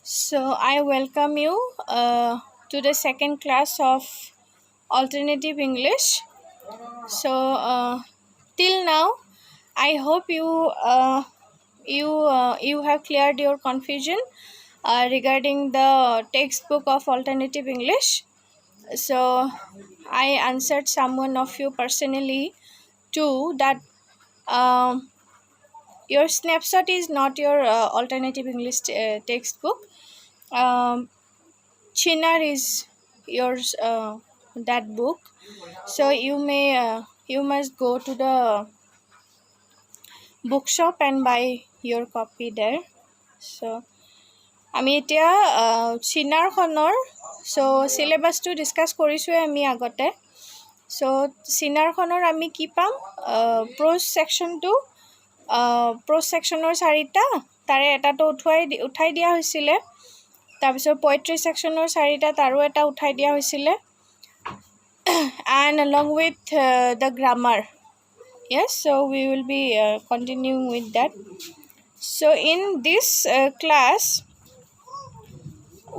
So I welcome you to the second class of alternative English. So till now, I hope you have cleared your confusion regarding the textbook of alternative English. So I answered someone of you personally too that um, your snapshot is not your alternative English textbook. Um, Chinar is yours that book, so you must go to the bookshop and buy your copy there. So আমি এতিয়া চিনাৰখনৰ চিলেবাছটো discuss কৰিছোঁৱে আমি আগতে চিনাৰখনৰ আমি কি পাম prose ছেকশ্যনটো prose ছেকশ্যনৰ 4টা তাৰে এটাটো উঠাই দিয়া হৈছিলে তাৰপিছত পয়েট্ৰি ছেকশ্যনৰ 4টা তাৰো এটা উঠাই দিয়া হৈছিলে and along with the grammar. Yes, so we will be continuing with that. So in this class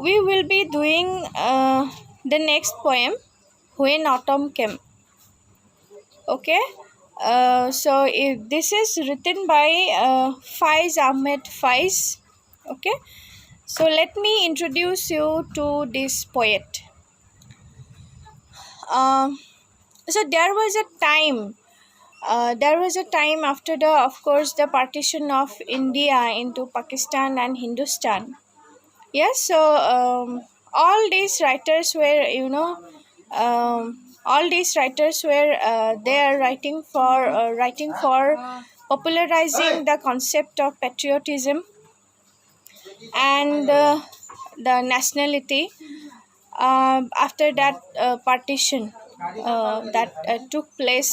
we will be doing the next poem, When Autumn Came. Okay, so this is written by Faiz Ahmed Faiz. Okay, so let me introduce you to this poet. So there was a time after the partition of India into Pakistan and Hindustan. Yes, so all these writers were they are writing for popularizing the concept of patriotism and the nationality after that partition that took place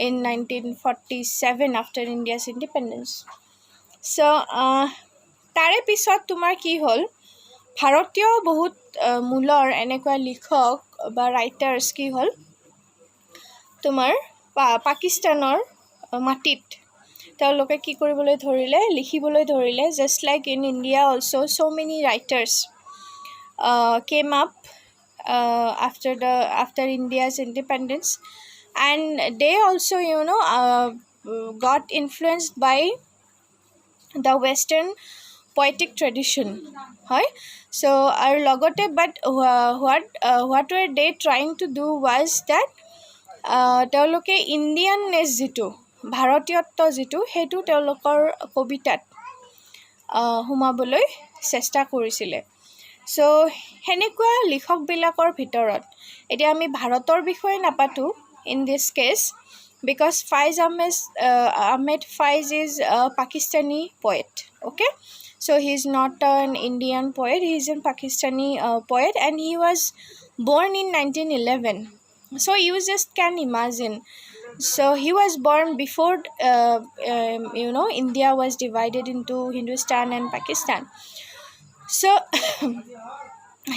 in 1947 after India's independence. So তাৰে পিছত তোমাৰ কি হ'ল ভাৰতীয় বহুত মূলৰ এনেকুৱা লিখক বা ৰাইটাৰ্ছ কি হ'ল তোমাৰ পাকিস্তানৰ মাটিত তেওঁলোকে কি কৰিবলৈ ধৰিলে লিখিবলৈ ধৰিলে just like in India also so many writers came up after India's independence, and they also got influenced by the Western poetic tradition. Right? So our logote, but what were they trying to do was that তেওঁলোকে ইণ্ডিয়াননেছ যিটো ভাৰতীয়ত্ব যিটো সেইটো তেওঁলোকৰ কবিতাত সোমাবলৈ চেষ্টা কৰিছিলে so সেনেকুৱা লিখকবিলাকৰ ভিতৰত এতিয়া আমি ভাৰতৰ বিষয়ে নাপাতো in this case because Faiz Ahmed Faiz is a Pakistani poet. Okay, so he is not an Indian poet, he is a Pakistani poet, and he was born in 1911. So you just can imagine, so he was born before India was divided into Hindustan and Pakistan. So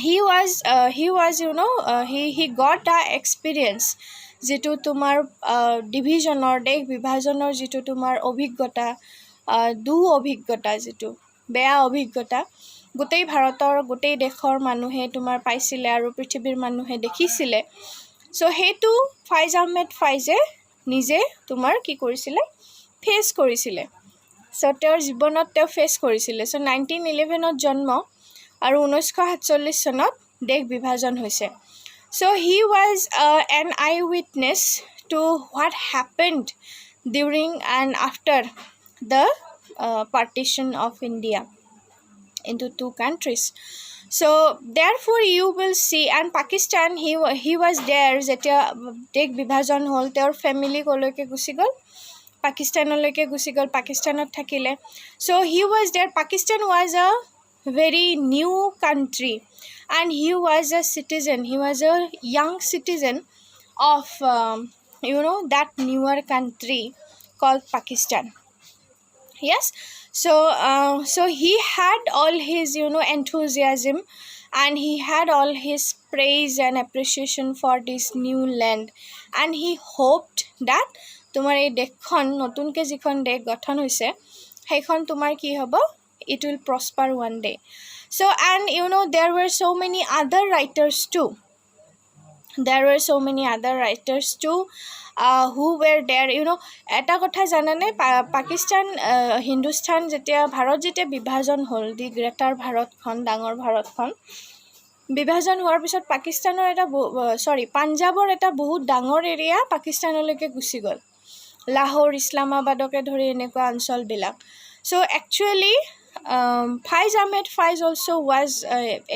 he got the experience যিটো তোমাৰ ডিভিজনৰ দেশ বিভাজনৰ যিটো তোমাৰ অভিজ্ঞতা অভিজ্ঞতা যিটো বেয়া অভিজ্ঞতা গোটেই ভাৰতৰ গোটেই দেশৰ মানুহে তোমাৰ পাইছিলে আৰু পৃথিৱীৰ মানুহে দেখিছিলে সো সেইটো ফাইজ আহমেদ ফাইজে নিজে তোমাৰ কি কৰিছিলে ফেচ কৰিছিলে সো তেওঁৰ জীৱনত তেওঁ ফেচ কৰিছিলে সো 1911ত জন্ম আৰু 1947 চনত দেশ বিভাজন হৈছে. So he was an eyewitness to what happened during and after the partition of India into two countries. So therefore you will see, and Pakistan he was there যেতিয়া দেশ বিভাজন হ'ল তেওঁৰ ফ্যামিলি কলৈকে গুচি গ'ল পাকিস্তানলৈকে গুচি গ'ল পাকিস্তানত থাকিলে. So he was there. Pakistan was a very new country, and he was a citizen, he was a young citizen of that newer country called Pakistan. Yes, so he had all his enthusiasm, and he had all his praise and appreciation for this new land, and he hoped that তোমাৰ এই দেশখন নতুনকৈ যিখন দেশ গঠন হৈছে সেইখন তোমাৰ কি হ'ব it will prosper one day. So, and you know, there were so many other writers too. Who were there, you know. এটা কথা জানানে, পাকিস্তান হিন্দুস্তান যেতিয়া ভাৰত যেতিয়া বিভাজন হ'ল, দি গ্ৰেটাৰ ভাৰতখন, ডাঙৰ ভাৰতখন বিভাজন হোৱাৰ পিছত পাকিস্তানৰ এটা পাঞ্জাৱৰ এটা বহুত ডাঙৰ এৰিয়া পাকিস্তানলৈকে গুচি গ'ল, লাহোৰ, ইছলামাবাদকে ধৰি এনেকুৱা অঞ্চলবিলাক. So' actually Faiz Ahmed Faiz also was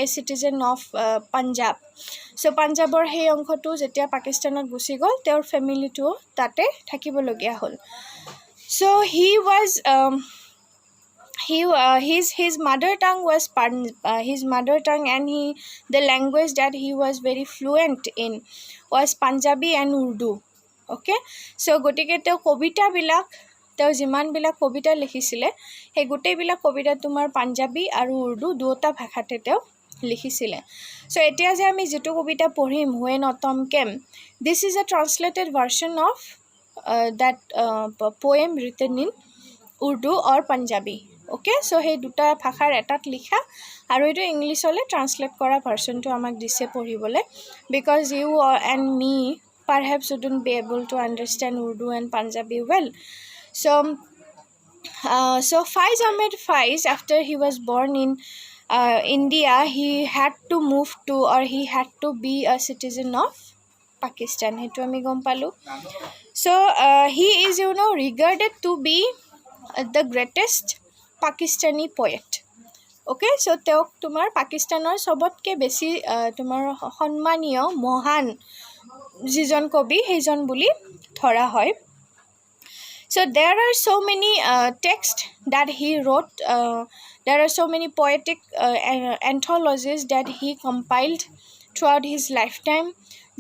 a citizen of Punjab. So' পাঞ্জাৱৰ সেই অংশটো যেতিয়া পাকিস্তানত গুচি গ'ল, তেওঁৰ ফেমিলিটো তাতে থাকিবলগীয়া হ'ল. চ' his mother tongue was his mother tongue, and the language that he was very fluent in was Punjabi and Urdu. Okay, so গতিকে তেওঁ কবিতাবিলাক, তেওঁ যিমানবিলাক কবিতা লিখিছিলে, সেই গোটেইবিলাক কবিতা তোমাৰ পাঞ্জাবী আৰু উৰ্দু দুটা ভাষাতে তেওঁ লিখিছিলে. চ' এতিয়া যে আমি যিটো কবিতা পঢ়িম, When Autumn Came, this is a translated version of that poem written in Urdu or Punjabi. Okay, so সেই দুটা ভাষাৰ এটাত লিখা আৰু এইটো ইংলিছলৈ ট্ৰান্সলেট কৰা ভাৰ্চনটো আমাক দিছে পঢ়িবলৈ, because you and me perhaps wouldn't be able to understand Urdu and Punjabi well. So Faiz Ahmed Faiz, after he was born in India, he had to move to, or he had to be a citizen of Pakistan. Hetu ami gom palu. So he is, you know, regarded to be the greatest Pakistani poet. Okay, so teok tumar Pakistanor sobotke beshi tumar honmaniyo mohan jijon kobi heijon buli thora hoy. So there are so many texts that he wrote. There are so many poetic anthologies that he compiled throughout his lifetime.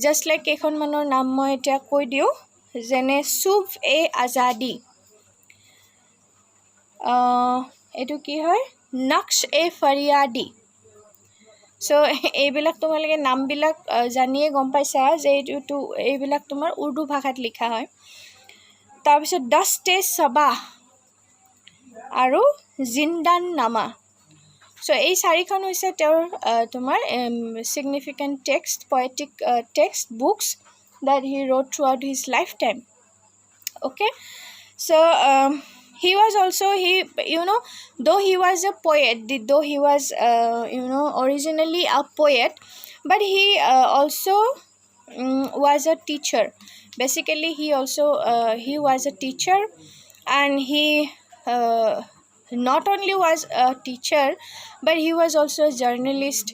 Just like ekhon manor naam moi eta koi diu, jene Subh-e-Azadi, etu ki hoy, Naqsh-e-Faryadi. So এইবিলাক তোমালোকে নামবিলাক জানিয়ে গম পাইছা যে এইটো এইবিলাক তোমাৰ উৰ্দু ভাষাত লিখা হয়. তাৰপিছত দস্ত-এ-সবাহ আৰু জিন্দান নামা. চ' এই চাৰিখন হৈছে তেওঁৰ তোমাৰ significant text, poetic text books that he wrote throughout his lifetime. Okay, so he was also, you know, though he was a poet, though he was you know, originally a poet, but he also was a teacher. Basically he also he was a teacher, and he not only was a teacher, but he was also a journalist.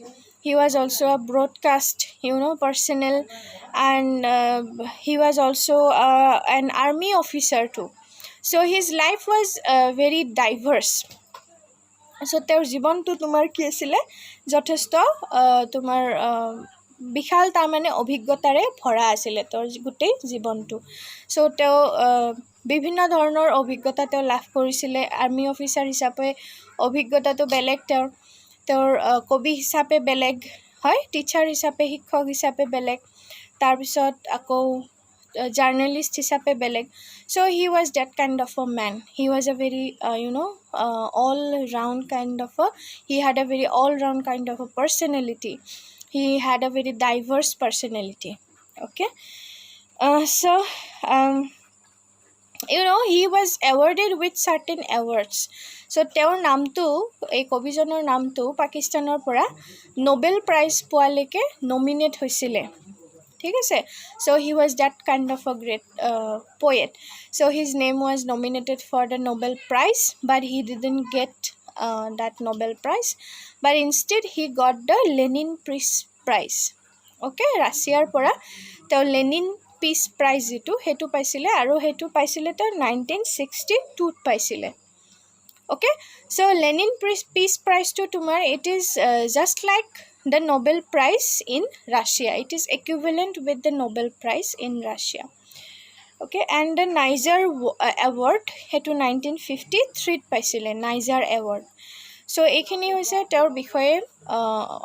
He was also a broadcast, you know, personnel, and he was also an army officer too. So his life was very diverse. So তেওঁৰ জীৱনটো তোমাৰ কি আছিলে, যথেষ্ট তোমাৰ বিশাল তাৰমানে অভিজ্ঞতাৰে ভৰা আছিলে তেওঁৰ গোটেই জীৱনটো. চ' তেওঁ বিভিন্ন ধৰণৰ অভিজ্ঞতা তেওঁ লাভ কৰিছিলে. আৰ্মি অফিচাৰ হিচাপে অভিজ্ঞতাটো বেলেগ, তেওঁৰ কবি হিচাপে বেলেগ হয়, টিচাৰ হিচাপে, শিক্ষক হিচাপে বেলেগ, তাৰপিছত আকৌ জাৰ্নেলিষ্ট হিচাপে বেলেগ. So he was that kind of a man. He was a very you know, all round kind of a, he had a very all round kind of a personality. He had a very diverse personality. Okay, so you know, he was awarded with certain awards. So তেওঁৰ নামটো, এই কবিজনৰ নামটো পাকিস্তানৰ পৰা Nobel prize পোৱালৈকে nominate হৈছিলে. ঠিক আছে, so he was that kind of a great poet. So his name was nominated for the Nobel Prize, but he didn't get that Nobel Prize, but instead he got the Lenin Peace Prize. Okay, ৰাছিয়াৰ পৰা তেওঁ Lenin piece prize যিটো সেইটো পাইছিলে, আৰু সেইটো পাইছিলে তেওঁ 1962 পাইছিলে. Okay, so Lenin Peace Prize to tomorrow, it is just like the Nobel Prize in Russia. It is equivalent with the Nobel Prize in Russia. Okay, and the Nizer Award hetu 1953 paisile, Nizer Award. So এইখিনি হৈছে তেওঁৰ বিষয়ে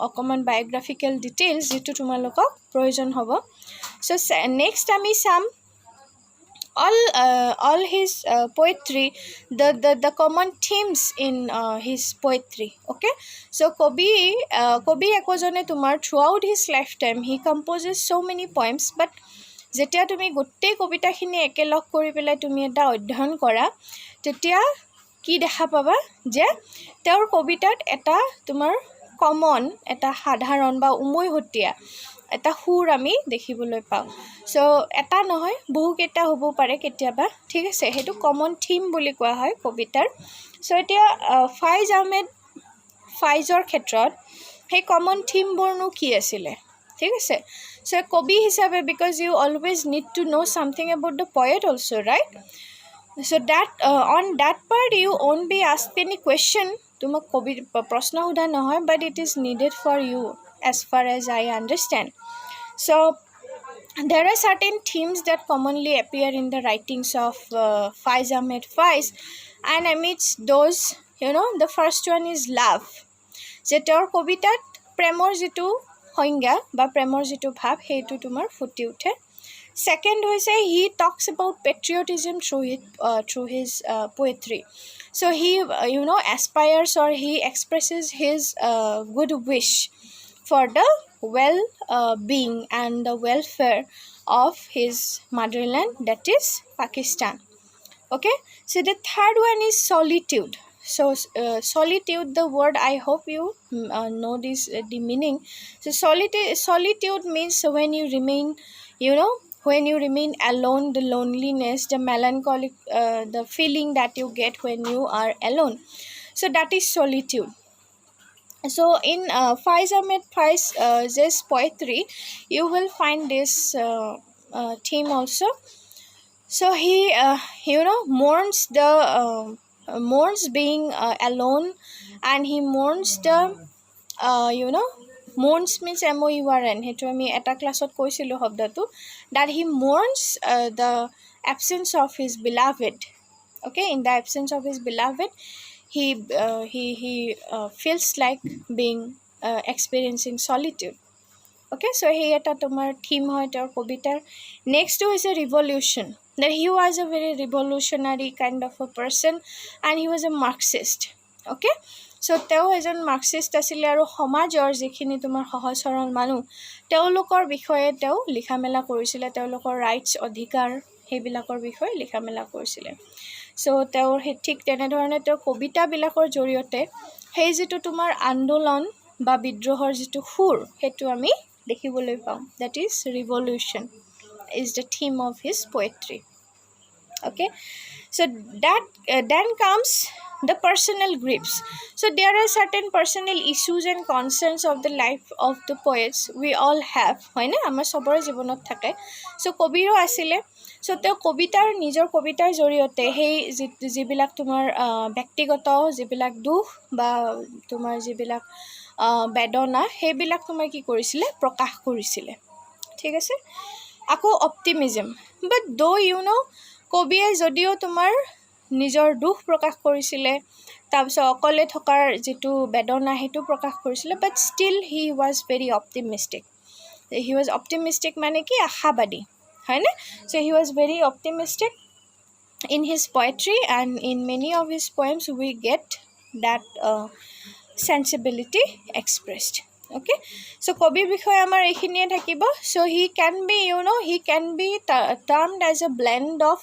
অকমান বায়োগ্ৰাফিক্যাল details যেটো তোমালোকক প্ৰয়োজন হ'ব. So next আমি চাম all his poetry, the common themes in his poetry. Okay, so কবি একোজনে তোমাৰ throughout his lifetime he composes so many poems, but যেতিয়া তুমি গোটেই কবিতাখিনি একেলগ কৰি পেলাই তুমি এটা অধ্যয়ন কৰা, তেতিয়া কি দেখা পাবা যে তেওঁৰ কবিতাত এটা তোমাৰ কমন, এটা সাধাৰণ বা উমৈহতীয়া এটা সুৰ আমি দেখিবলৈ পাওঁ। চ' এটা নহয়, বহুকেইটা হ'ব পাৰে কেতিয়াবা, ঠিক আছে, সেইটো কমন থিম বুলি কোৱা হয় কবিতাৰ। চ' এতিয়া ফাইজ আহমেদ ফাইজৰ ক্ষেত্ৰত সেই কমন থিমবোৰনো কি আছিলে, ঠিক আছে। চ' কবি হিচাপে, because you always need to know' something about the poet also' right. So' date on date part you won't be ask any question, তোমাক কবি প্ৰশ্ন সোধা নহয়, but it is needed for you as far as I understand. So there are certain themes that commonly appear in the writings of Faiz Ahmed Faiz, and amidst those, the first one is love. যে তেওঁৰ কবিতাত প্ৰেমৰ যিটো সংজ্ঞা বা প্ৰেমৰ যিটো ভাৱ সেইটো তোমাৰ ফুটি উঠে। Second হৈছে he talks about patriotism through his poetry. So he aspires, or he expresses his good wish for the well-being and the welfare of his motherland, that is Pakistan. Okay, so the third one is solitude. So solitude, the word, I hope you know this the meaning. So solitude means when you remain, when you remain alone, the loneliness, the melancholic, the feeling that you get when you are alone. So that is solitude. So in Faiz Ahmed Faiz's poetry, you will find this theme also. So he mourns being alone, and he mourns the mourns means MOURN, সেইটো আমি এটা ক্লাছত কৈছিলোঁ শব্দটো, that he mourns the absence of his beloved. Okay, in the absence of his beloved, he feels like being experiencing solitude. Okay, so he eta tomar theme hoy tor kobitar. Next is a revolution, that he was a very revolutionary kind of a person, and he was a Marxist. Okay, so teo ejon Marxist asile aru somajor jekhini tomar সহজ সৰল মানুহ তেওঁলোকৰ বিষয়ে teo লিখা মেলা কৰিছিলে, তেওঁলোকৰ rights অধিকাৰ সেইবিলাকৰ বিষয়ে লিখা মেলা কৰিছিলে। চ' তেওঁৰ ঠিক তেনেধৰণে তেওঁৰ কবিতাবিলাকৰ জৰিয়তে সেই যিটো তোমাৰ আন্দোলন বা বিদ্ৰোহৰ যিটো সুৰ সেইটো আমি দেখিবলৈ পাওঁ, that is revolution is the theme of his poetry. Okay, so that then comes the personal griefs. So there are certain personal issues and concerns of the life of the poets we all have, হয় না, আমাৰ সবৰে জীৱনত থাকে। so কবিৰো আছিলে। চ' তেওঁ কবিতাৰ নিজৰ কবিতাৰ জৰিয়তে সেই যিবিলাক তোমাৰ ব্যক্তিগত যিবিলাক দুখ বা তোমাৰ যিবিলাক বেদনা সেইবিলাক তোমাৰ কি কৰিছিলে, প্ৰকাশ কৰিছিলে, ঠিক আছে। আকৌ অপটিমিজম, বাট কবিয়ে যদিও তোমাৰ নিজৰ দুখ প্ৰকাশ কৰিছিলে, তাৰপিছত অকলে থকাৰ যিটো বেদনা সেইটো প্ৰকাশ কৰিছিলে, but still he was very optimistic. He was optimistic মানে কি, আশাবাদী, হয়নে। So' he was very optimistic in his poetry, and in many of his poems we get that sensibility expressed. Okay, so কবিৰ বিষয়ে আমাৰ এইখিনিয়ে থাকিব। so he can be termed as a blend of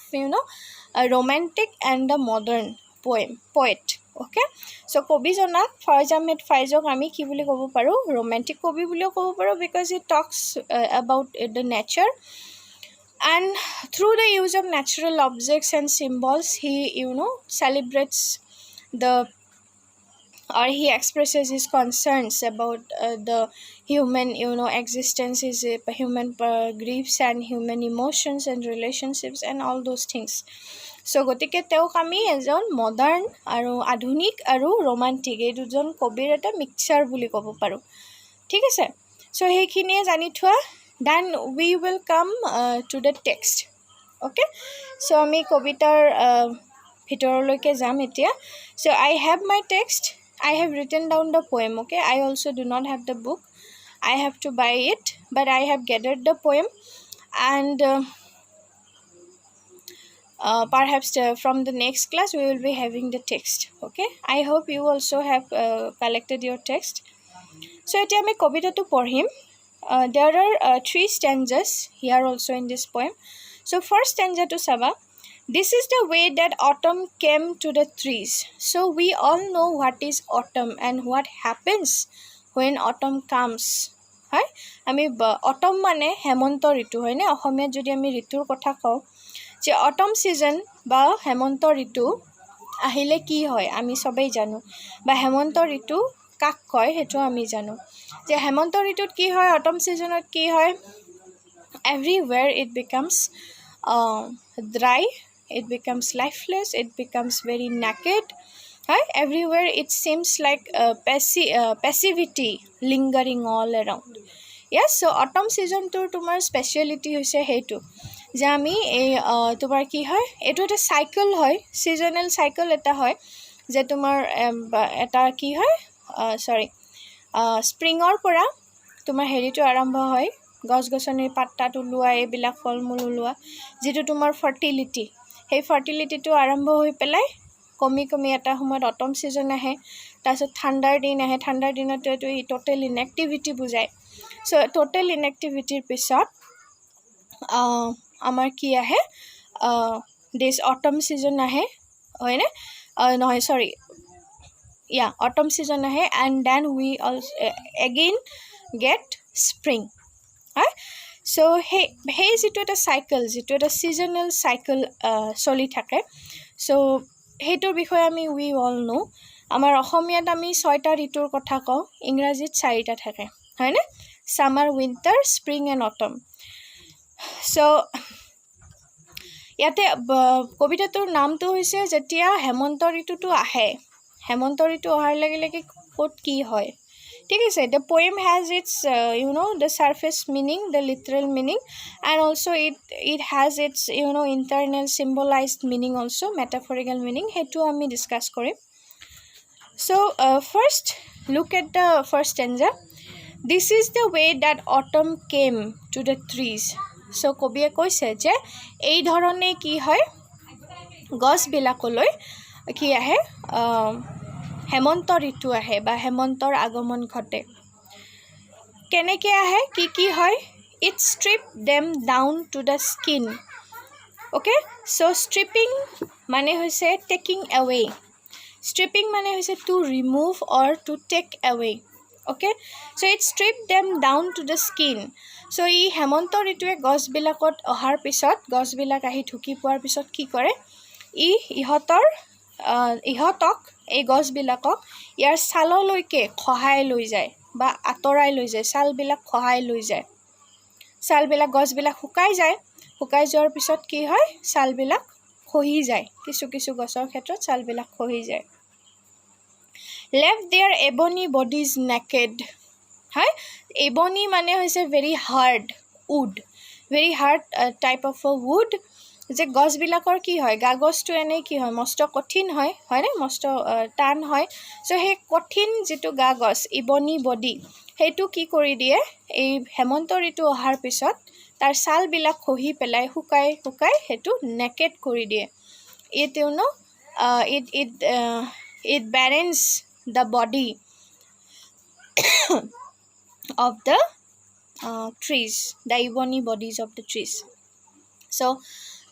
a romantic and a modern poet. Okay, so কবিজনাক ফাইজ Ahmed ফাইজক আমি কি বুলি ক'ব পাৰোঁ, ৰোমেণ্টিক কবি বুলিও ক'ব পাৰোঁ, because he talks about the nature, and through the use of natural objects and symbols he celebrates he expresses his concerns about the human existence, his human griefs and human emotions and relationships and all those things. So গতিকে তেওঁক আমি এজন modern আৰু আধুনিক আৰু romantic এই দুজন কবিৰ এটা মিক্সচাৰ বুলি ক'ব পাৰোঁ, ঠিক আছে। চ' সেইখিনিয়ে জানি থোৱা। Then we will come to the text. Okay, so আমি কবিতাৰ ভিতৰলৈকে যাম এতিয়া। So I have my text, I have written down the poem. Okay, I also do not have the book, I have to buy it, but I have gathered the poem, and perhaps from the next class we will be having the text. Okay, I hope you also have collected your text. So এতিয়া আমি কবিতাটো পঢ়িম. There are 3 stanzas here also in this poem. So first stanza to Saba. This is the way that autumn came to the trees. So we all know what is autumn and what happens when autumn comes. হয়, আমি autumn মানে হেমন্ত ঋতু হয়নে? অসমীয়াত যদি আমি ঋতুৰ কথা কওঁ যে অটম ছিজন বা হেমন্ত ঋতু আহিলে কি হয় আমি সবেই জানো, বা হেমন্ত ঋতু কাক কয় সেইটো আমি জানো। যে হেমন্ত ঋতুত কি হয়, অটম ছিজনত কি হয়, everywhere it becomes dry, it becomes lifeless, it becomes very naked. Right? Everywhere it seems like passivity lingering all around. Yes, so autumn season to tomar speciality hoise hetu যে আমি এই তোমাৰ কি হয়, এইটো এটা চাইকেল হয়, ছিজনেল চাইকেল এটা হয় যে তোমাৰ এটা কি হয় স্প্ৰিঙৰ পৰা তোমাৰ হেৰিটো আৰম্ভ হয়, গছ গছনিৰ পাতাত ওলোৱা, এইবিলাক ফল মূল ওলোৱা, যিটো তোমাৰ ফাৰ্টিলিটি, সেই ফাৰ্টিলিটিটো আৰম্ভ হৈ পেলাই কমি কমি এটা সময়ত অটম ছিজন আহে। তাৰপিছত ঠাণ্ডাৰ দিন আহে, ঠাণ্ডাৰ দিনতো এইটো টোটেল ইনএক্টিভিটি বুজায়। চ' টোটেল ইনএক্টিভিটিৰ পিছত আমাৰ কি আহে, দিছ অটম ছিজন আহে, হয়নে? নহয় চৰি, অটম ছিজন আহে and then we also again get spring. হয়, চ' সেই যিটো এটা চাইকেল, যিটো এটা ছিজনেল চাইকেল চলি থাকে, চ' সেইটোৰ বিষয়ে আমি উই অল নো। আমাৰ অসমীয়াত আমি 6টা ঋতুৰ কথা কওঁ, ইংৰাজীত 4টা থাকে, হয়নে? Summer, winter, spring and autumn. So' ইয়াতে কবিতাটোৰ নামটো হৈছে যেতিয়া হেমন্ত ঋতুটো আহে, হেমন্ত ঋতু অহাৰ লগে লগে ক'ত কি হয়, ঠিক আছে? The poem has its the surface meaning, the literal meaning, and also' it has its internal symbolized meaning, also' metaphorical meaning, সেইটো আমি ডিছকাছ কৰিম। So' first look at the first stanza. This is the way that autumn came to the trees. So' কবিয়ে কৈছে যে এই ধৰণে কি হয়, গছবিলাকলৈ কি আহে, হেমন্ত ঋতু আহে বা হেমন্তৰ আগমন ঘটে। কেনেকৈ আহে, কি হয়? It strip them down to the skin. Okay, so' stripping মানে হৈছে টেকিং এৱে', ষ্ট্ৰিপিং মানে হৈছে to remove or to take away'. Okay, so' it strip them down to the skin. So' ই হেমন্ত ঋতুৱে গছবিলাকত অহাৰ পিছত, গছবিলাক আহি ঢুকি পোৱাৰ পিছত কি কৰে, ইহঁতক এই গছবিলাকক ইয়াৰ ছাললৈকে খহাই লৈ যায় বা আঁতৰাই লৈ যায়, ছালবিলাক খহাই লৈ যায়। ছালবিলাক, গছবিলাক শুকাই যায়, শুকাই যোৱাৰ পিছত কি হয়, ছালবিলাক খহি যায়, কিছু কিছু গছৰ ক্ষেত্ৰত ছালবিলাক খহি যায়। Left there ebony bodies naked. হয়, এবনি মানে হৈছে very hard wood, very hard type of a wood. যে গছবিলাকৰ কি হয়, কাগজটো এনেই কি হয়, মস্ত কঠিন হয়, হয়নে? মস্ত টান হয়। চ' সেই কঠিন যিটো কাগজ, ইবনি বডি, সেইটো কি কৰি দিয়ে, এই হেমন্ত ঋতু অহাৰ পিছত তাৰ ছালবিলাক খহি পেলাই, শুকাই শুকাই সেইটো নেকেড কৰি দিয়ে। It balance the body of the trees, the ebony bodies of the trees. So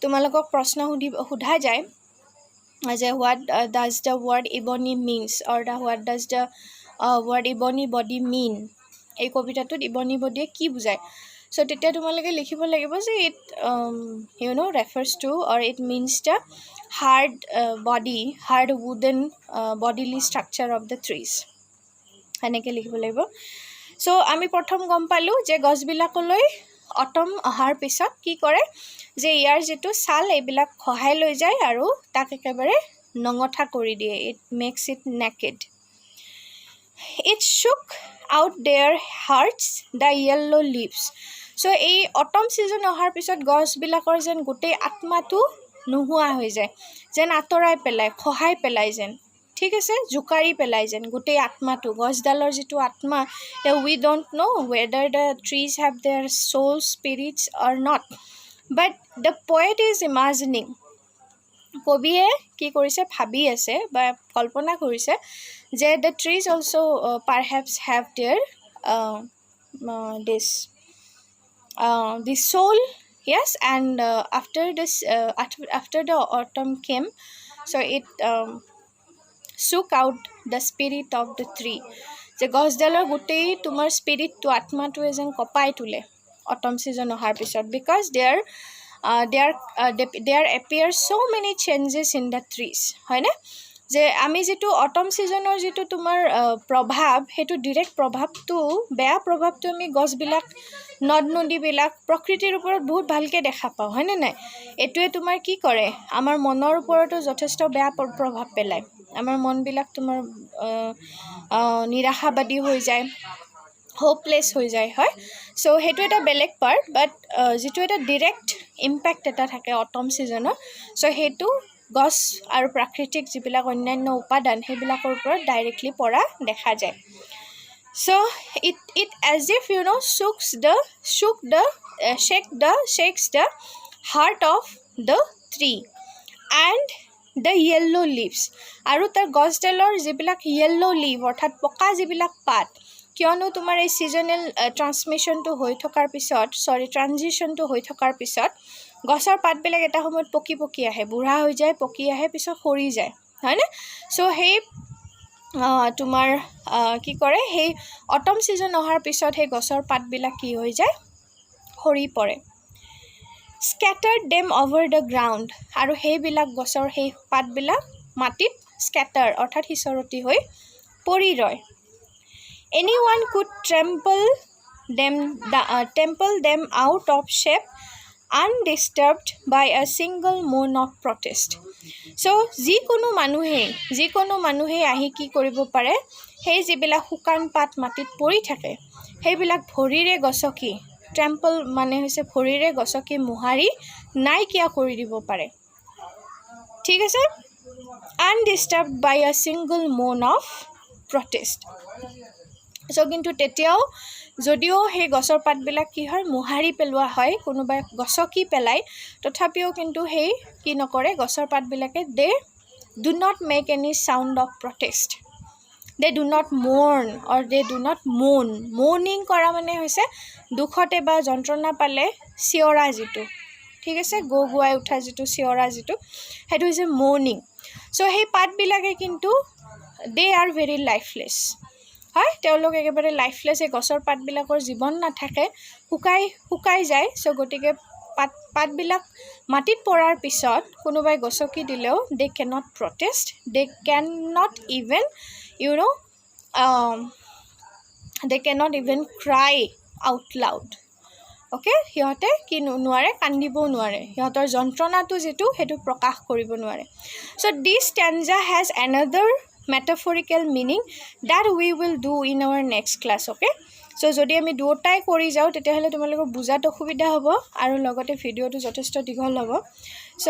তোমালোকক প্ৰশ্ন সোধা যায় যে what does the word ebony means, or what does the word ebony body mean? এই কবিতাটোত ইবনি বডিয়ে কি বুজায়? চ' তেতিয়া তোমালোকে লিখিব লাগিব যে it refers to or it means the hard body, hard wooden bodily structure of the trees, এনেকৈ লিখিব লাগিব। চ' আমি প্ৰথম গম পালোঁ যে গছবিলাকলৈ অটম অহাৰ পিছত কি কৰে, যে ইয়াৰ যিটো ছাল এইবিলাক খহাই লৈ যায় আৰু তাক একেবাৰে নঙঠা কৰি দিয়ে। It makes it naked. It shook out their hearts the yellow' leaves. So' এই অটম ছিজন অহাৰ পিছত গছবিলাকৰ যেন গোটেই আত্মাটো নোহোৱা হৈ যায়, যেন আঁতৰাই পেলাই, খহাই পেলাই যেন, ঠিক আছে, জোকাৰি পেলাই যেন গোটেই আত্মাটো, গছডালৰ যিটো আত্মা, we don't know' whether the trees have their soul, spirits or not, but the poet is imagining কবিয়ে কি কৰিছে ভাবি আছে বা কল্পনা কৰিছে যে the trees also' perhaps have their this soul, yes, and after the autumn came, so it shook out the spirit of the tree. যে গছডালৰ গোটেই তোমাৰ স্পিৰিটটো আত্মাটোৱে যেন কঁপাই তোলে অটম ছিজন অহাৰ পিছত, because there appear so many changes in the trees, হয়নে? যে আমি যিটো অটম ছিজনৰ যিটো তোমাৰ প্ৰভাৱ, সেইটো ডিৰেক্ট প্ৰভাৱটো, বেয়া প্ৰভাৱটো আমি গছবিলাক, নদ নদীবিলাক, প্ৰকৃতিৰ ওপৰত বহুত ভালকৈ দেখা পাওঁ, হয়নে নাই? এইটোৱে তোমাৰ কি কৰে, আমাৰ মনৰ ওপৰতো যথেষ্ট বেয়া প্ৰভাৱ পেলায়। আমাৰ মনবিলাক তোমাৰ নিৰাশাবাদী হৈ যায়, হোপলেছ হৈ যায়, হয়। চ' সেইটো এটা বেলেগ পাৰ্ট, বাট যিটো এটা ডিৰেক্ট ইম্পেক্ট এটা থাকে অটম ছিজনত, চ' সেইটো গছ আৰু প্ৰাকৃতিক যিবিলাক অন্যান্য উপাদান সেইবিলাকৰ ওপৰত ডাইৰেক্টলি পৰা দেখা যায়। চ' it as if shakes the heart of the tree and the yellow leaves, আৰু তাৰ গছডালৰ যিবিলাক য়েল্ল' লিভ অৰ্থাৎ পকা যিবিলাক পাত, কিয়নো তোমাৰ এই ছিজনেল ট্ৰান্সমিশ্যনটো হৈ থকাৰ পিছত, ট্ৰানজিশ্যনটো হৈ থকাৰ পিছত গছৰ পাতবিলাক এটা সময়ত পকি আহে, বুঢ়া হৈ যায়, পকি আহে, পিছত সৰি যায়, হয়নে? চ' সেই তোমাৰ কি কৰে, সেই অটম ছিজন অহাৰ পিছত সেই গছৰ পাতবিলাক কি হৈ যায়, সৰি পৰে। স্কেটাৰ্ড দেম অভাৰ দ্য গ্ৰাউণ্ড, আৰু সেইবিলাক গছৰ সেই পাতবিলাক মাটিত স্কেটাৰ অৰ্থাৎ সিঁচৰতি হৈ পৰি ৰয়। Anyone could trample them out of shape undisturbed by a single moan of protest. So যিকোনো মানুহে আহি কি কৰিব পাৰে, সেই যিবিলাক শুকান পাত মাটিত পৰি থাকে সেইবিলাক ভৰিৰে গছকি, ট্ৰেম্পল মানে হৈছে ভৰিৰে গছকি মোহাৰি নাইকিয়া কৰি দিব পাৰে, ঠিক আছে? আনডিষ্টাৰ্বড বাই আ ছিংগল মোন অফ প্ৰটেষ্ট। চ' কিন্তু তেতিয়াও যদিও সেই গছৰ পাতবিলাক কি হয়, মোহাৰি পেলোৱা হয়, কোনোবাই গছকি পেলায়, তথাপিও কিন্তু সেই কি নকৰে, গছৰ পাতবিলাকে they do not make any sound of protest, they do not mourn or they do not moan. Mourning কৰা মানে হৈছে দুখতে বা যন্ত্ৰণা পালে চিঞৰা যিটো, ঠিক আছে, গুৱাই উঠা যিটো চিঞৰা যিটো, সেইটো হৈছে মৰ্ণিং। চ' সেই পাতবিলাকে কিন্তু দে আৰ ভেৰি লাইফলেছ, হয়, তেওঁলোক একেবাৰে লাইফলেছ, এই গছৰ পাতবিলাকৰ জীৱন নাথাকে, শুকাই যায়। চ' গতিকে পাতবিলাক মাটিত পৰাৰ পিছত কোনোবাই গছকি দিলেও they can not protest, they can not even cry out loud, okay? সিহঁতে কি নোৱাৰে, কান্দিবও নোৱাৰে, সিহঁতৰ যন্ত্ৰণাটো যিটো সেইটো প্ৰকাশ কৰিব নোৱাৰে। So' this stanza has another metaphorical meaning that we will do in our next class, okay? চ' যদি আমি দুয়োটাই কৰি যাওঁ তেতিয়াহ'লে তোমালোকৰ বুজাত অসুবিধা হ'ব আৰু লগতে ভিডিঅ'টো যথেষ্ট দীঘল হ'ব। চ'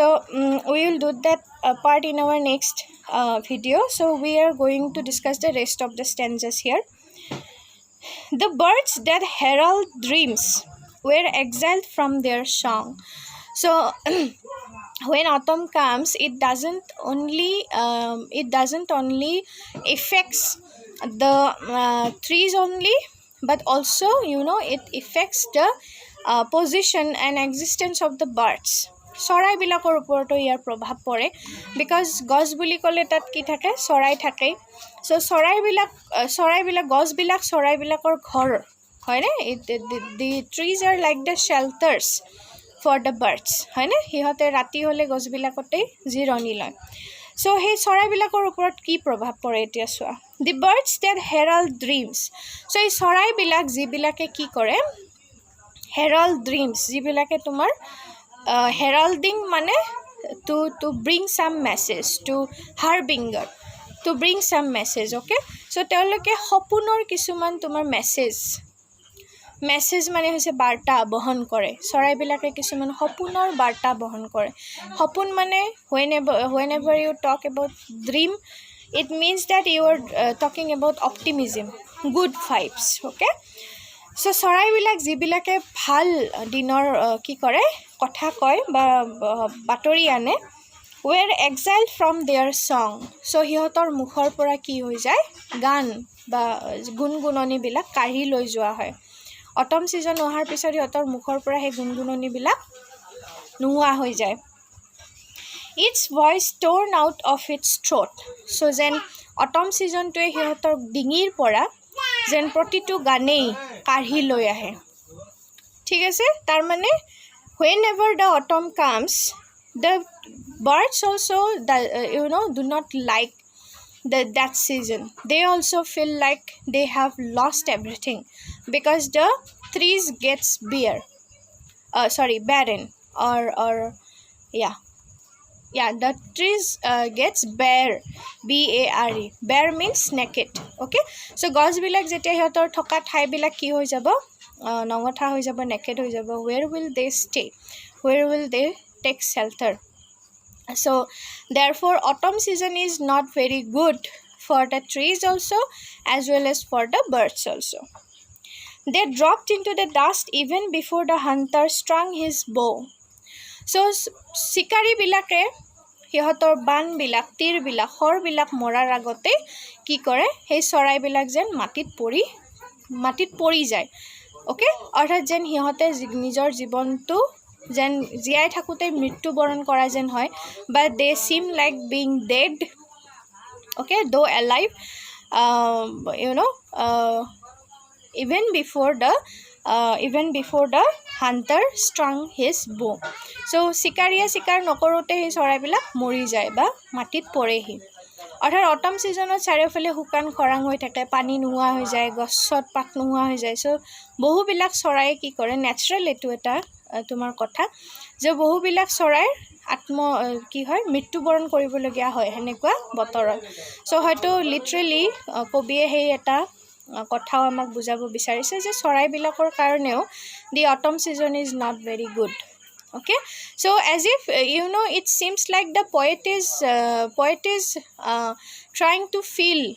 we will do that part in our next video. So we are going to discuss the rest of the stanzas here. The birds that herald dreams were exiled from their song. So when autumn comes, it doesn't only affects the trees only, but also it affects the position and existence of the birds. চৰাইবিলাকৰ ওপৰতো ইয়াৰ প্ৰভাৱ পৰে, because গছ বুলি ক'লে তাত কি থাকে, চৰাই থাকেই। চ' গছবিলাক চৰাইবিলাকৰ ঘৰ, হয়নে? The trees are like the shelters for the birds, হয়নে? সিহঁতে ৰাতি হ'লে গছবিলাকতেই জিৰণি লয়। চ' সেই চৰাইবিলাকৰ ওপৰত কি প্ৰভাৱ পৰে এতিয়া চোৱা। দি বাৰ্ডছ ডেট হেৰাল্ড ড্ৰিমছ। চ' এই চৰাইবিলাক যিবিলাকে কি কৰে, হেৰাল্ড ড্ৰিমছ, যিবিলাকে তোমাৰ হেৰাল্ডিং মানে টু ব্ৰিং চাম মেছেজ, টু হাৰ্বিংগাৰ, টু ব্ৰিং চাম মেছেজ, অ'কে? চ' তেওঁলোকে সপোনৰ কিছুমান তোমাৰ মেছেজ মানে হৈছে বাৰ্তা বহন কৰে। চৰাইবিলাকে কিছুমান সপোনৰ বাৰ্তা বহন কৰে। সপোন মানে whenever you talk about dream, it means that you are talking about optimism, good vibes, okay? চ' চৰাইবিলাক যিবিলাকে ভাল দিনৰ কি কৰে, কথা কয় বা বাতৰি আনে, were exiled from their song. So সিহঁতৰ মুখৰ পৰা কি হৈ যায় গান বা গুণগুণনিবিলাক কাঢ়ি লৈ যোৱা হয় অটম ছিজন অহাৰ পিছত সিহঁতৰ মুখৰ পৰা সেই গুণগুণনিবিলাক নোহোৱা হৈ যায় its voice torn out of its throat. So যেন অটম ছিজনটোৱে সিহঁতৰ ডিঙিৰ পৰা যেন প্ৰতিটো গানেই কাঢ়ি লৈ আহে ঠিক আছে তাৰ মানে whenever the autumn comes the birds also do not like that season they also feel like they have lost everything because the trees gets barren or the trees gets bare bare bare means naked okay so গছবিলাক যেতিয়া সিহঁতৰ থকা ঠাইবিলাক কি হৈ যাব নঙঠা হৈ যাব naked হৈ যাব where will they stay where will they take shelter so therefore autumn season is not very good for the trees also as well as for the birds also they dropped into the dust even before the hunter strung his bow so শিকাৰী বিলাকে সিহঁতৰ বানবিলাক তীৰবিলাক খৰবিলাক মৰাৰ আগতে কি কৰে সেই চৰাইবিলাক যেন মাটিত পৰি যায় ওকে অৰ্থাৎ যেন সিহঁতে নিজৰ জীৱনটো যেন জীয়াই থাকোঁতে মৃত্যুবৰণ কৰা যেন হয় but they seem like being dead okay though alive even before the hunter strung his bow so শিকাৰীয়ে শিকাৰ নকৰোঁতে সেই চৰাইবিলাক মৰি যায় বা মাটিত পৰেহি অৰ্থাৎ অটম ছিজনত চাৰিওফালে শুকান খৰাং হৈ থাকে পানী নোহোৱা হৈ যায় গছত পাত নোহোৱা হৈ যায় so বহুবিলাক চৰাই কি কৰে নেচাৰেল এইটো এটা তোমাৰ কথা যে বহুবিলাক চৰাইৰ কি হয় মৃত্যুবৰণ কৰিবলগীয়া হয় সেনেকুৱা বতৰত so হয়তো লিটাৰেলি কবিয়ে সেই এটা কথাও আমাক বুজাব বিচাৰিছে যে চৰাইবিলাকৰ কাৰণেও the autumn season is not very good okay so as if it seems like the poet is trying to feel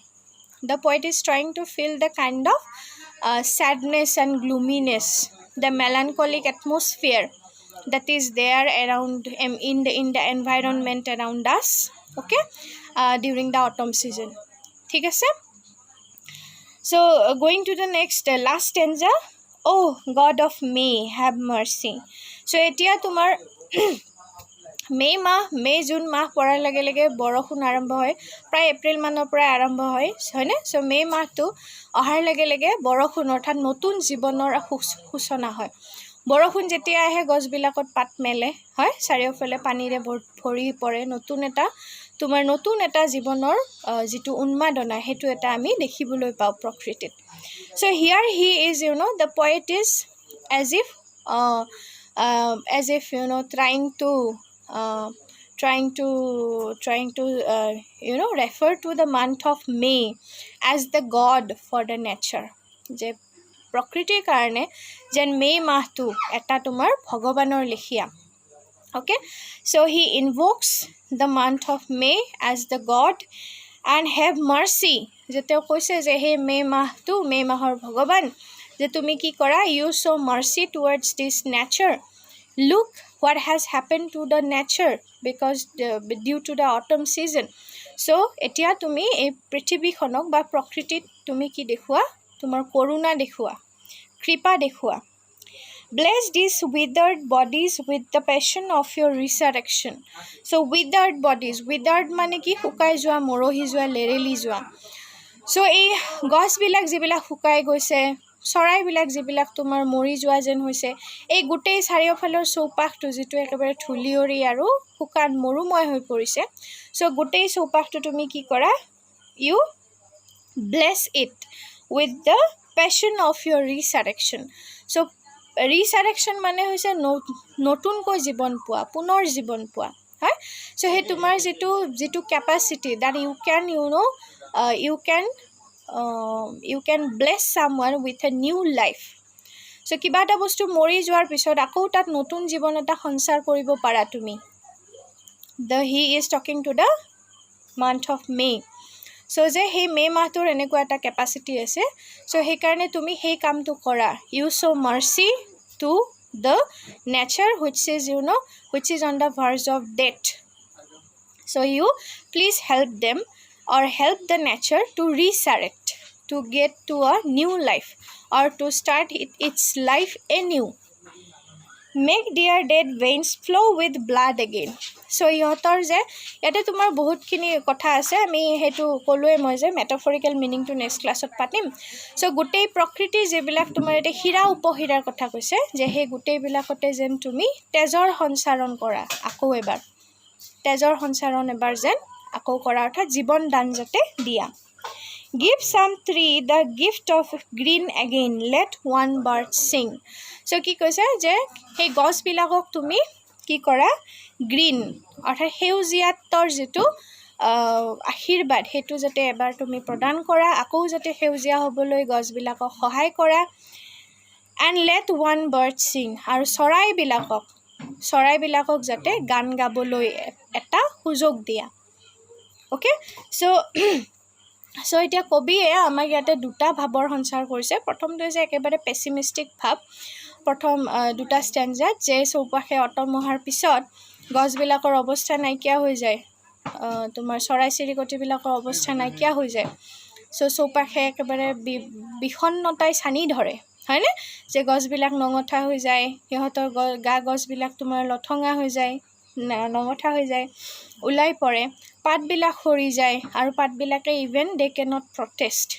the kind of sadness and gloominess the melancholic atmosphere that is there around in the environment around us okay during the autumn season ঠিক আছে so going to the next last stanza oh god of may have mercy so এতিয়া তোমাৰ May June মাহ পৰাৰ লগে লগে বৰষুণ আৰম্ভ হয় প্ৰায় এপ্ৰিল মানৰ পৰা আৰম্ভ হয় হয়নে সো মে মাহটো অহাৰ লগে লগে বৰষুণ অৰ্থাৎ নতুন জীৱনৰ সূচনা হয় বৰষুণ যেতিয়া আহে গছবিলাকত পাত মেলে হয় চাৰিওফালে পানীৰে ভৰি পৰে নতুন এটা জীৱনৰ যিটো উন্মাদনা হেতু এটা আমি দেখিবলৈ পাওঁ প্ৰকৃতিত so here he is the poet is as if trying to refer to the month of May as the god for the nature যে প্ৰকৃতিৰ কাৰণে যেন মে মাহটো এটা তোমাৰ ভগৱানৰ লেখিয়া okay so he invokes the month of May as the god and have mercy যে তেওঁ কৈছে যে হে মে মাহৰ ভগৱান যে তুমি কি কৰা you show mercy towards this nature look what has happened to the nature because due to the autumn season so এতিয়া তুমি এই পৃথিৱীখনক বা প্ৰকৃতিত তুমি কি দেখুৱা তোমাৰ কৰুণা দেখুৱা কৃপা দেখুৱা bless these withered bodies with the passion of your resurrection so withered bodies withered মানে কি শুকাই যোৱা মৰহি যোৱা লেৰেলি যোৱা so এই গছবিলাক যিবিলাক শুকাই গৈছে চৰাইবিলাক যিবিলাক তোমাৰ মৰি যোৱা যেন হৈছে এই গোটেই চাৰিওফালৰ চৌপাশটো যিটো একেবাৰে ধুলিয়ৰি আৰু শুকান মৰুময় হৈ পৰিছে so গোটেই চৌপাশটো তুমি কি কৰা you bless it with the passion of your resurrection so resurrection মানে হৈছে নতুনকৈ জীৱন পোৱা পুনৰ জীৱন পোৱা হয় so হে তোমাৰ যিটো capacity that you can bless someone with a new life so কিবা এটা বস্তু মৰি যোৱাৰ পিছত আকৌ তাত নতুন জীৱন এটা সঞ্চাৰ কৰিব পাৰা তুমি he is talking to the month of May so যে হে মে মাহটোৰ এনেকুৱা এটা capacity আছে so হে কাৰণে তুমি হে কামটো কৰা you show mercy to the nature which is on the verge of death So you please help them or help the nature to resurrect, to get to a new life or to start its life anew. Make their dead veins flow with blood again. So ইহঁতৰ যে ইয়াতে তোমাৰ বহুতখিনি কথা আছে, আমি সেইটো ক'লোৱে মই যে মেটাফৰিকেল মিনিংটো নেক্সট ক্লাছত পাতিম। চ' গোটেই প্ৰকৃতিৰ যিবিলাক তোমাৰ এতিয়া হীৰা উপহীৰাৰ কথা কৈছে যে সেই গোটেইবিলাকতে যেন তুমি তেজৰ সঞ্চাৰণ কৰা, আকৌ এবাৰ তেজৰ সঞ্চাৰণ এবাৰ যেন আকৌ কৰা, অৰ্থাৎ জীৱন দান যাতে দিয়া। Give some tree the gift of green again, let one bird sing. So কি কৈছে যে সেই গছবিলাকক তুমি কি কৰা, গ্ৰীণ অৰ্থাৎ সেউজীয়াত্বৰ যিটো আশীৰ্বাদ সেইটো যাতে এবাৰ তুমি প্ৰদান কৰা, আকৌ যাতে সেউজীয়া হ'বলৈ গছবিলাকক সহায় কৰা। And late one bird Sing, আৰু চৰাইবিলাকক যাতে গান গাবলৈ এটা সুযোগ দিয়া। অ'কে, চ' এতিয়া কবিয়ে আমাক ইয়াতে দুটা ভাৱৰ সঞ্চাৰ কৰিছে। প্ৰথমটো হৈছে একেবাৰে পেচিমিষ্টিক ভাৱ, প্ৰথম দুটা ষ্টেঞ্জাত যে চৌপাশে অটম অহাৰ পিছত গছবিলাকৰ অৱস্থা নাইকিয়া হৈ যায়, তোমাৰ চৰাই চিৰিকটিবিলাকৰ অৱস্থা নাইকিয়া হৈ যায়। চ' চৌপাশে একেবাৰে বিষণ্ণতাই ছানি ধৰে, হয়নে? যে গছবিলাক নঙঠা হৈ যায়, সিহঁতৰ গছবিলাক তোমাৰ লঠঙা হৈ যায়, নঙঠা হৈ যায়, ওলাই পৰে, পাতবিলাক সৰি যায়, আৰু পাতবিলাকে even they cannot protest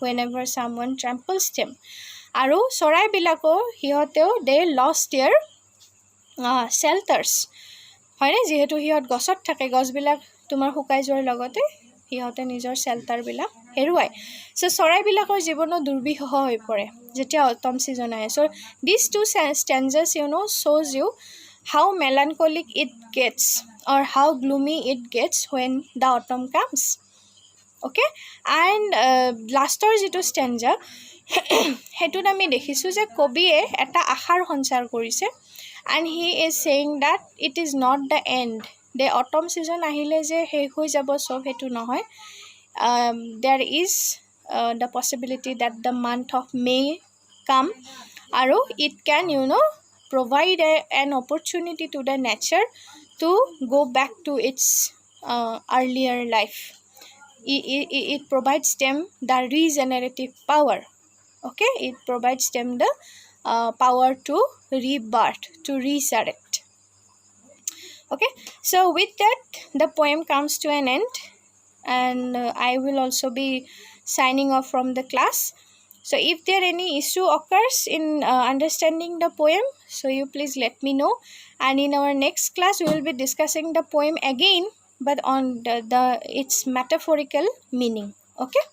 whenever someone tramples them. আৰু চৰাইবিলাকো সিহঁতেও দে লষ্ট দেয়াৰ শেল্টাৰ্ছ, হয়নে? যিহেতু সিহঁত গছত থাকে, গছবিলাক তোমাৰ শুকাই যোৱাৰ লগতে সিহঁতে নিজৰ শেল্টাৰবিলাক হেৰুৱায়। চ' চৰাইবিলাকৰ জীৱনো দুৰ্বিষহ হৈ পৰে যেতিয়া অটম ছিজন আহে। চ' দিছ two ষ্টেঞ্জাৰ্ছ shows you how melancholic it gets or how gloomy it gets when the autumn comes. Okay, and লাষ্টৰ যিটো ষ্টেঞ্জা সেইটোত আমি দেখিছোঁ যে কবিয়ে এটা আশাৰ সঞ্চাৰ কৰিছে। and he is saying that it is not the end. The autumn season আহিলে যে শেষ হৈ যাব চব, সেইটো নহয়। There is the possibility that the month of May come, আৰু it can provide an opportunity to the nature to go back to its earlier life. It provides them the regenerative power. Okay, it provides them the power to rebirth, to resurrect. Okay, so with that the poem comes to an end, and I will also be signing off from the class. So if there any issue occurs in understanding the poem, so you please let me know, and in our next class we will be discussing the poem again, but on its metaphorical meaning. Okay.